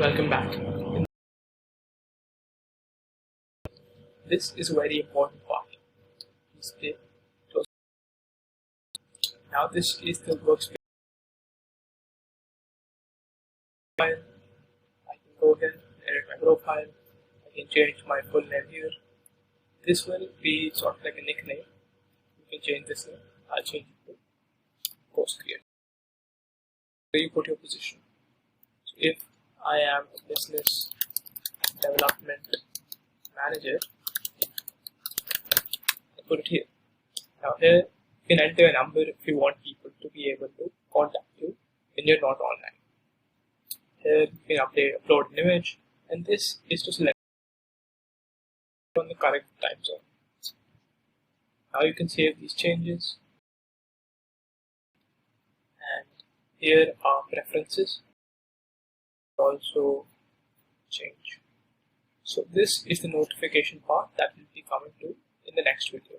Welcome back. This is a very important part. Display close. Now this is the workspace file. I can go here, edit my profile. I can change my full name here. This will be sort of like a nickname. You can change this name. I'll change it to course creator. Where you put your position. So if I am a business development manager, I put it here. Now here you can enter a number if you want people to be able to contact you when you're not online. Here you can upload an image, and this is to select on the correct time zone. Now you can save these changes, and here are preferences. Also change. So this is the notification part that will be coming to in the next video.